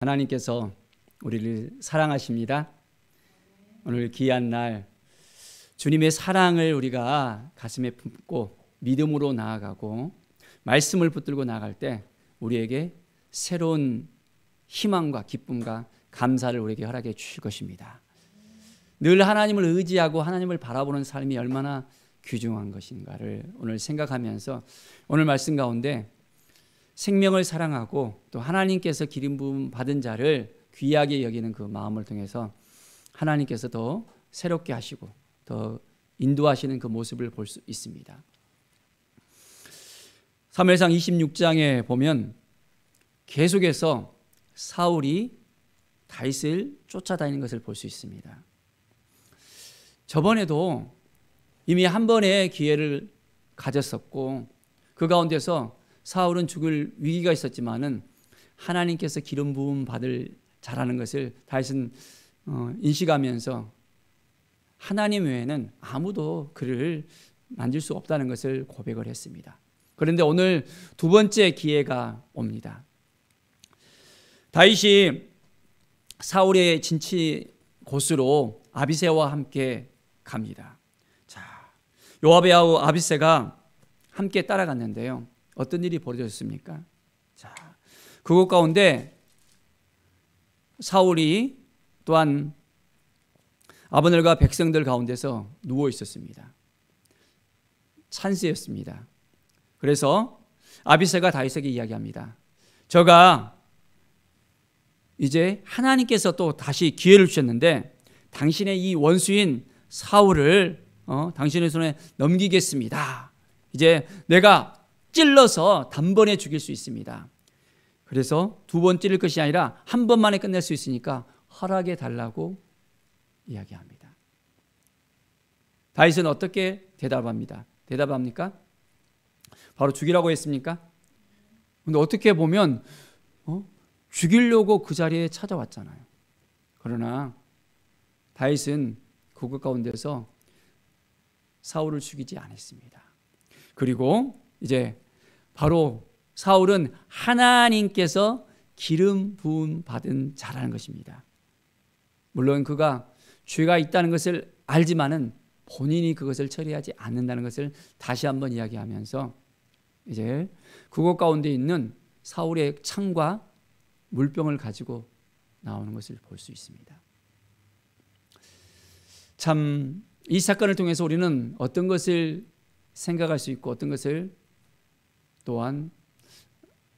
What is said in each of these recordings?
하나님께서 우리를 사랑하십니다. 오늘 귀한 날 주님의 사랑을 우리가 가슴에 품고 믿음으로 나아가고 말씀을 붙들고 나아갈 때 우리에게 새로운 희망과 기쁨과 감사를 우리에게 허락해 주실 것입니다. 늘 하나님을 의지하고 하나님을 바라보는 삶이 얼마나 귀중한 것인가를 오늘 생각하면서 오늘 말씀 가운데 생명을 사랑하고 또 하나님께서 기름 부음 받은 자를 귀하게 여기는 그 마음을 통해서 하나님께서 더 새롭게 하시고 더 인도하시는 그 모습을 볼 수 있습니다. 사무엘상 26장에 보면 계속해서 사울이 다윗을 쫓아다니는 것을 볼 수 있습니다. 저번에도 이미 한 번의 기회를 가졌었고 그 가운데서 사울은 죽을 위기가 있었지만은 하나님께서 기름 부음 받을 자라는 것을 다윗은 인식하면서 하나님 외에는 아무도 그를 만질 수 없다는 것을 고백을 했습니다. 그런데 오늘 두 번째 기회가 옵니다. 다윗이 사울의 진치 곳으로 아비새와 함께 갑니다. 자, 요압의 아우 아비새가 함께 따라갔는데요. 어떤 일이 벌어졌습니까? 자, 그곳 가운데 사울이 또한 아브넬과 백성들 가운데서 누워 있었습니다. 찬스였습니다. 그래서 아비새가 다윗에게 이야기합니다. 저가 이제 하나님께서 또 다시 기회를 주셨는데 당신의 이 원수인 사울을 당신의 손에 넘기겠습니다. 이제 내가 찔러서 단번에 죽일 수 있습니다. 그래서 두 번 찌를 것이 아니라 한 번만에 끝낼 수 있으니까 허락해 달라고 이야기합니다. 다윗은 어떻게 대답합니까? 바로 죽이라고 했습니까? 근데 어떻게 보면 죽이려고 그 자리에 찾아왔잖아요. 그러나 다윗은 그것 가운데서 사울을 죽이지 않았습니다. 그리고 이제 바로 사울은 하나님께서 기름 부음 받은 자라는 것입니다. 물론 그가 죄가 있다는 것을 알지만은 본인이 그것을 처리하지 않는다는 것을 다시 한번 이야기하면서 이제 그곳 가운데 있는 사울의 창과 물병을 가지고 나오는 것을 볼 수 있습니다. 참 이 사건을 통해서 우리는 어떤 것을 생각할 수 있고 어떤 것을 또한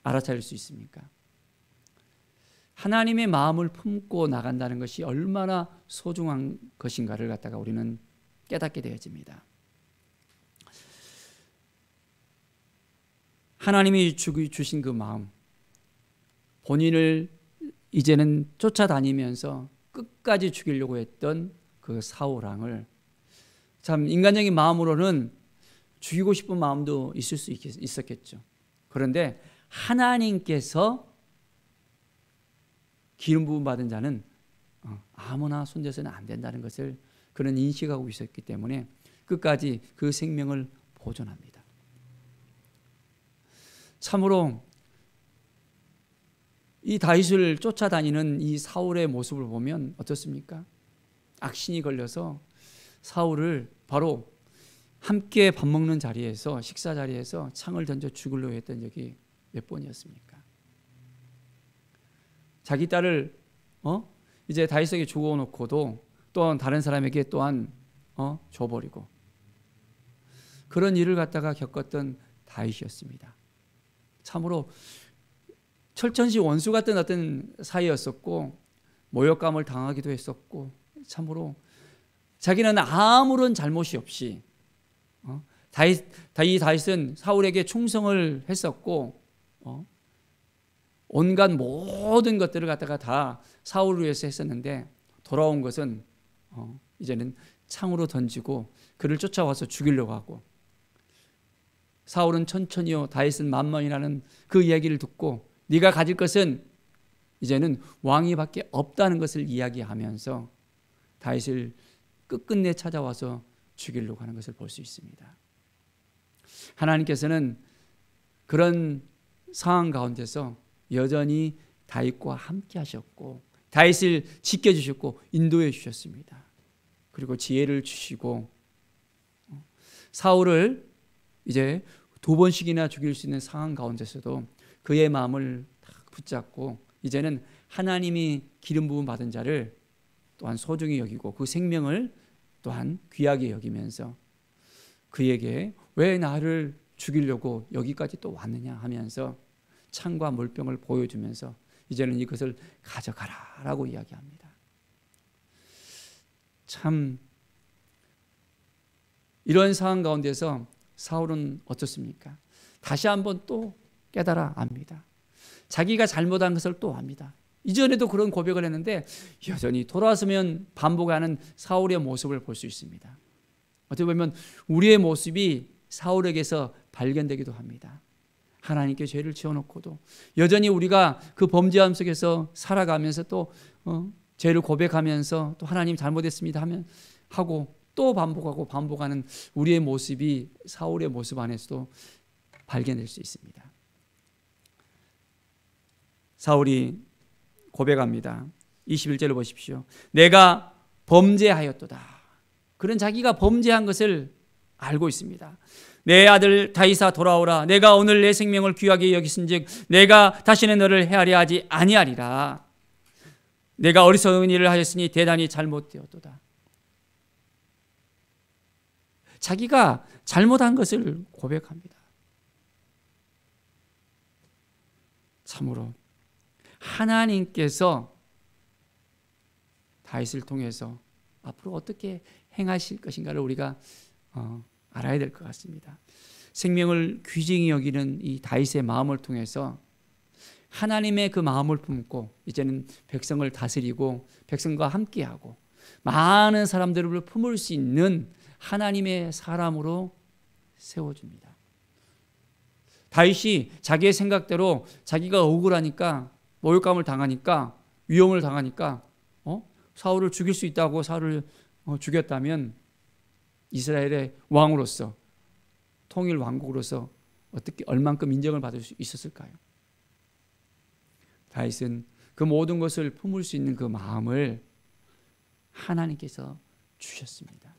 알아차릴 수 있습니까? 하나님의 마음을 품고 나간다는 것이 얼마나 소중한 것인가를 갖다가 우리는 깨닫게 되어집니다. 하나님이 주신 그 마음, 본인을 이제는 쫓아다니면서 끝까지 죽이려고 했던 그 사울 왕을 참 인간적인 마음으로는 죽이고 싶은 마음도 있을 수 있었겠죠. 그런데 하나님께서 기름 부음 받은 자는 아무나 손대서는 안 된다는 것을 그는 인식하고 있었기 때문에 끝까지 그 생명을 보존합니다. 참으로 이 다윗을 쫓아다니는 이 사울의 모습을 보면 어떻습니까? 악신이 걸려서 사울을 바로 함께 밥 먹는 자리에서 식사 자리에서 창을 던져 죽으려고 했던 적이 몇 번이었습니까? 자기 딸을 이제 다윗에게 주고놓고도 또 다른 사람에게 또한 줘버리고 그런 일을 갖다가 겪었던 다윗이었습니다. 참으로 철천시 원수 같은 어떤 사이였었고 모욕감을 당하기도 했었고 참으로 자기는 아무런 잘못이 없이 다윗은 사울에게 충성을 했었고 온갖 모든 것들을 갖다가 다 사울을 위해서 했었는데 돌아온 것은 이제는 창으로 던지고 그를 쫓아와서 죽이려고 하고 사울은 천천히요 다윗은 만만이라는 그 이야기를 듣고 네가 가질 것은 이제는 왕이 밖에 없다는 것을 이야기하면서 다윗을 끝끝내 찾아와서 죽이려고 하는 것을 볼 수 있습니다. 하나님께서는 그런 상황 가운데서 여전히 다윗과 함께 하셨고 다윗을 지켜주셨고 인도해 주셨습니다. 그리고 지혜를 주시고 사울을 이제 2번씩이나 죽일 수 있는 상황 가운데서도 그의 마음을 딱 붙잡고 이제는 하나님이 기름 부음 받은 자를 또한 소중히 여기고 그 생명을 또한 귀하게 여기면서 그에게 왜 나를 죽이려고 여기까지 또 왔느냐 하면서 창과 물병을 보여주면서 이제는 이것을 가져가라라고 이야기합니다. 참 이런 상황 가운데서 사울은 어떻습니까? 다시 한번 또 깨달아 압니다. 자기가 잘못한 것을 또 압니다. 이전에도 그런 고백을 했는데 여전히 돌아서면 반복하는 사울의 모습을 볼 수 있습니다. 어떻게 보면 우리의 모습이 사울에게서 발견되기도 합니다. 하나님께 죄를 지어놓고도 여전히 우리가 그 범죄함 속에서 살아가면서 또 죄를 고백하면서 또 하나님 잘못했습니다 하고 또 반복하는 우리의 모습이 사울의 모습 안에서도 발견될 수 있습니다. 사울이 고백합니다. 21절을 보십시오. 내가 범죄하였도다. 그런 자기가 범죄한 것을 알고 있습니다. 내 아들 다윗아 돌아오라. 내가 오늘 내 생명을 귀하게 여기신즉 내가 다시는 너를 해하려 하지 아니하리라. 내가 어리석은 일을 하였으니 대단히 잘못되었도다. 자기가 잘못한 것을 고백합니다. 참으로 하나님께서 다윗을 통해서 앞으로 어떻게 행하실 것인가를 우리가 알아야 될 것 같습니다. 생명을 귀중히 여기는 이 다윗의 마음을 통해서 하나님의 그 마음을 품고 이제는 백성을 다스리고 백성과 함께하고 많은 사람들을 품을 수 있는 하나님의 사람으로 세워줍니다. 다윗이 자기의 생각대로 자기가 억울하니까 모욕감을 당하니까 위험을 당하니까 사울을 죽일 수 있다고 사울을 죽였다면 이스라엘의 왕으로서 통일 왕국으로서 어떻게 얼만큼 인정을 받을 수 있었을까요? 다윗은 그 모든 것을 품을 수 있는 그 마음을 하나님께서 주셨습니다.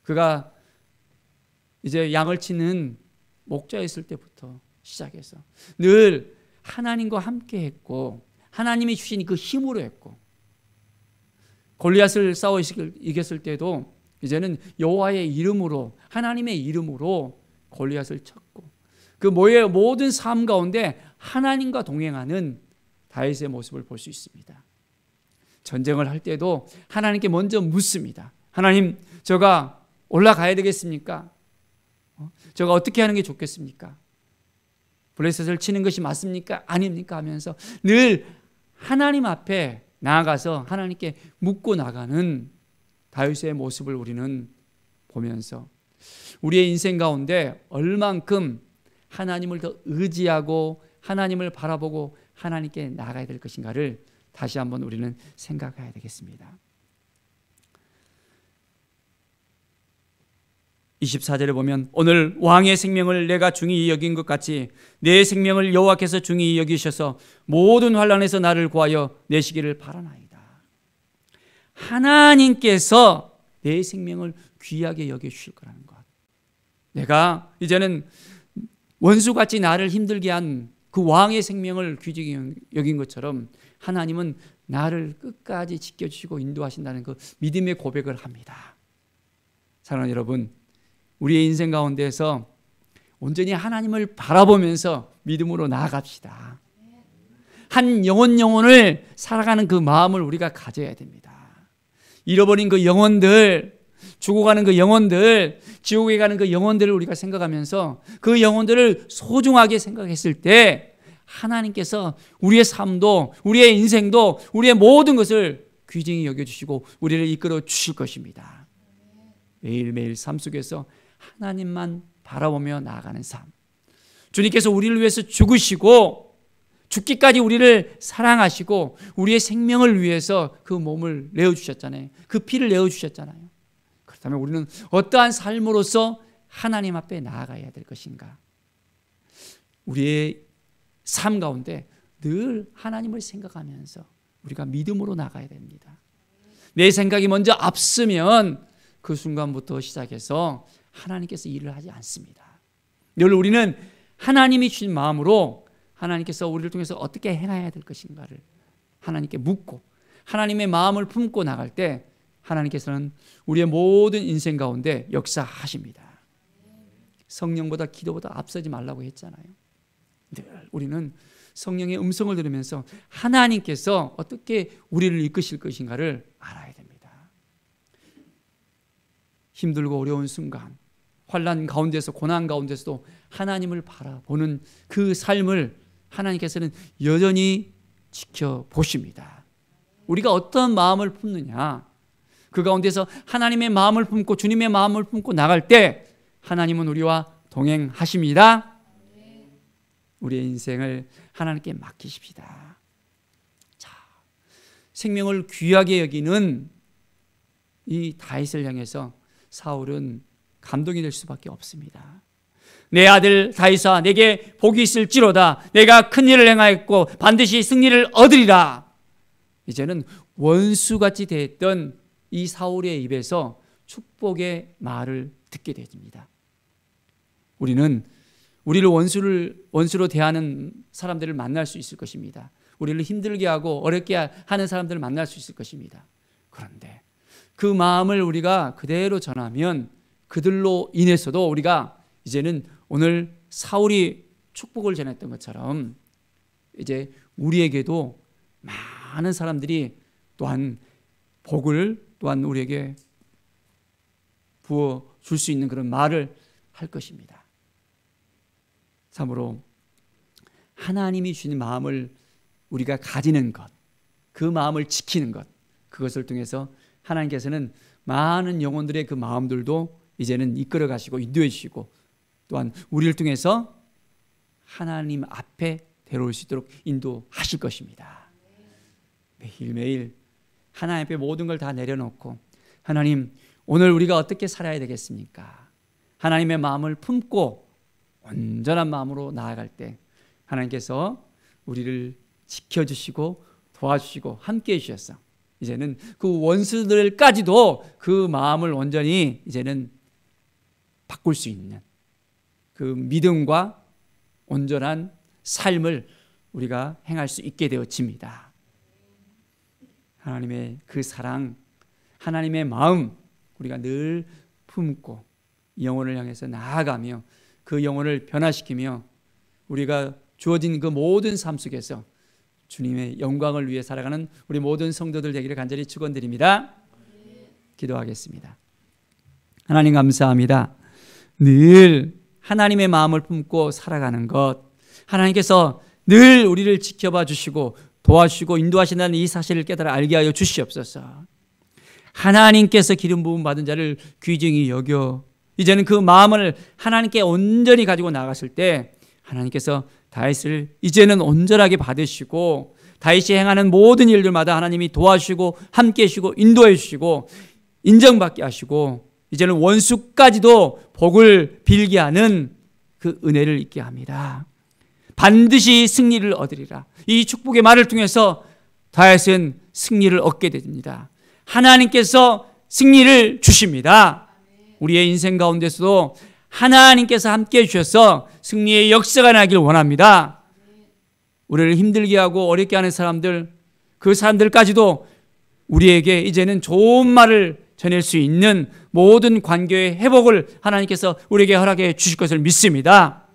그가 이제 양을 치는 목자였을 때부터 시작해서 늘 하나님과 함께 했고 하나님이 주신 그 힘으로 했고 골리앗을 싸워 이겼을 때도 이제는 여호와의 이름으로 하나님의 이름으로 골리앗을 쳤고 그 모든 삶 가운데 하나님과 동행하는 다윗의 모습을 볼 수 있습니다. 전쟁을 할 때도 하나님께 먼저 묻습니다. 하나님, 제가 올라가야 되겠습니까? 제가 어떻게 하는 게 좋겠습니까? 블레셋을 치는 것이 맞습니까? 아닙니까? 하면서 늘 하나님 앞에 나아가서 하나님께 묻고 나가는 다윗의 모습을 우리는 보면서 우리의 인생 가운데 얼만큼 하나님을 더 의지하고 하나님을 바라보고 하나님께 나아가야 될 것인가를 다시 한번 우리는 생각해야 되겠습니다. 24절에 보면 오늘 왕의 생명을 내가 중히 여긴 것 같이 내 생명을 여호와께서 중히 여기셔서 모든 환난에서 나를 구하여 내시기를 바라나이다. 하나님께서 내 생명을 귀하게 여겨주실 거라는 것. 내가 이제는 원수같이 나를 힘들게 한 그 왕의 생명을 귀중히 여긴 것처럼 하나님은 나를 끝까지 지켜주시고 인도하신다는 그 믿음의 고백을 합니다. 사랑하는 여러분, 우리의 인생 가운데서 온전히 하나님을 바라보면서 믿음으로 나아갑시다. 한 영혼을 살아가는 그 마음을 우리가 가져야 됩니다. 잃어버린 그 영혼들, 죽어가는 그 영혼들, 지옥에 가는 그 영혼들을 우리가 생각하면서 그 영혼들을 소중하게 생각했을 때 하나님께서 우리의 삶도 우리의 인생도 우리의 모든 것을 귀중히 여겨주시고 우리를 이끌어 주실 것입니다. 매일매일 삶 속에서 하나님만 바라보며 나아가는 삶. 주님께서 우리를 위해서 죽으시고 죽기까지 우리를 사랑하시고 우리의 생명을 위해서 그 몸을 내어주셨잖아요. 그 피를 내어주셨잖아요. 그렇다면 우리는 어떠한 삶으로서 하나님 앞에 나아가야 될 것인가? 우리의 삶 가운데 늘 하나님을 생각하면서 우리가 믿음으로 나가야 됩니다. 내 생각이 먼저 앞서면 그 순간부터 시작해서 하나님께서 일을 하지 않습니다. 늘 우리는 하나님이 주신 마음으로 하나님께서 우리를 통해서 어떻게 행해야 될 것인가를 하나님께 묻고 하나님의 마음을 품고 나갈 때 하나님께서는 우리의 모든 인생 가운데 역사하십니다. 성령보다 기도보다 앞서지 말라고 했잖아요. 늘 우리는 성령의 음성을 들으면서 하나님께서 어떻게 우리를 이끄실 것인가를 알아야 됩니다. 힘들고 어려운 순간, 환난 가운데서 고난 가운데서도 하나님을 바라보는 그 삶을 하나님께서는 여전히 지켜보십니다. 우리가 어떤 마음을 품느냐, 그 가운데서 하나님의 마음을 품고 주님의 마음을 품고 나갈 때 하나님은 우리와 동행하십니다. 우리의 인생을 하나님께 맡기십시다. 자, 생명을 귀하게 여기는 이 다윗을 향해서 사울은 감동이 될 수밖에 없습니다. 내 아들 다윗아, 내게 복이 있을지로다. 내가 큰 일을 행하였고 반드시 승리를 얻으리라. 이제는 원수같이 대했던 이 사울의 입에서 축복의 말을 듣게 됩니다. 우리는 우리를 원수로 대하는 사람들을 만날 수 있을 것입니다. 우리를 힘들게 하고 어렵게 하는 사람들을 만날 수 있을 것입니다. 그런데 그 마음을 우리가 그대로 전하면 그들로 인해서도 우리가 이제는 오늘 사울이 축복을 전했던 것처럼 이제 우리에게도 많은 사람들이 또한 복을 또한 우리에게 부어 줄 수 있는 그런 말을 할 것입니다. 참으로 하나님이 주신 마음을 우리가 가지는 것, 그 마음을 지키는 것, 그것을 통해서 하나님께서는 많은 영혼들의 그 마음들도 이제는 이끌어 가시고 인도해 주시고 또한 우리를 통해서 하나님 앞에 데려올 수 있도록 인도하실 것입니다. 매일매일 하나님 앞에 모든 걸 다 내려놓고 하나님, 오늘 우리가 어떻게 살아야 되겠습니까? 하나님의 마음을 품고 온전한 마음으로 나아갈 때 하나님께서 우리를 지켜주시고 도와주시고 함께해 주셔서 이제는 그 원수들까지도 그 마음을 온전히 이제는 바꿀 수 있는 그 믿음과 온전한 삶을 우리가 행할 수 있게 되어집니다. 하나님의 그 사랑, 하나님의 마음 우리가 늘 품고 영혼을 향해서 나아가며 그 영혼을 변화시키며 우리가 주어진 그 모든 삶 속에서 주님의 영광을 위해 살아가는 우리 모든 성도들 되기를 간절히 축원드립니다. 기도하겠습니다. 하나님 감사합니다. 늘 하나님의 마음을 품고 살아가는 것, 하나님께서 늘 우리를 지켜봐 주시고 도와주시고 인도하신다는 이 사실을 깨달아 알게 하여 주시옵소서. 하나님께서 기름 부음 받은 자를 귀중히 여겨 이제는 그 마음을 하나님께 온전히 가지고 나갔을 때 하나님께서 다윗을 이제는 온전하게 받으시고 다윗이 행하는 모든 일들마다 하나님이 도와주시고 함께해 주시고 인도해 주시고 인정받게 하시고 이제는 원수까지도 복을 빌게 하는 그 은혜를 있게 합니다. 반드시 승리를 얻으리라. 이 축복의 말을 통해서 다윗은 승리를 얻게 됩니다. 하나님께서 승리를 주십니다. 우리의 인생 가운데서도 하나님께서 함께해 주셔서 승리의 역사가 나길 원합니다. 우리를 힘들게 하고 어렵게 하는 사람들, 그 사람들까지도 우리에게 이제는 좋은 말을 전할 수 있는 모든 관계의 회복을 하나님께서 우리에게 허락해 주실 것을 믿습니다.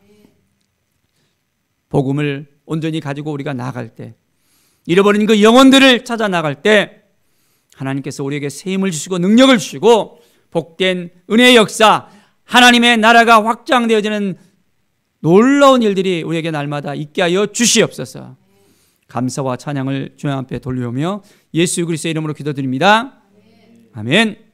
복음을 온전히 가지고 우리가 나갈 때, 잃어버린 그 영혼들을 찾아 나갈 때 하나님께서 우리에게 새 힘을 주시고 능력을 주시고 복된 은혜의 역사, 하나님의 나라가 확장되어지는 놀라운 일들이 우리에게 날마다 있게 하여 주시옵소서. 감사와 찬양을 주님 앞에 돌려오며 예수 그리스도의 이름으로 기도드립니다. 아멘.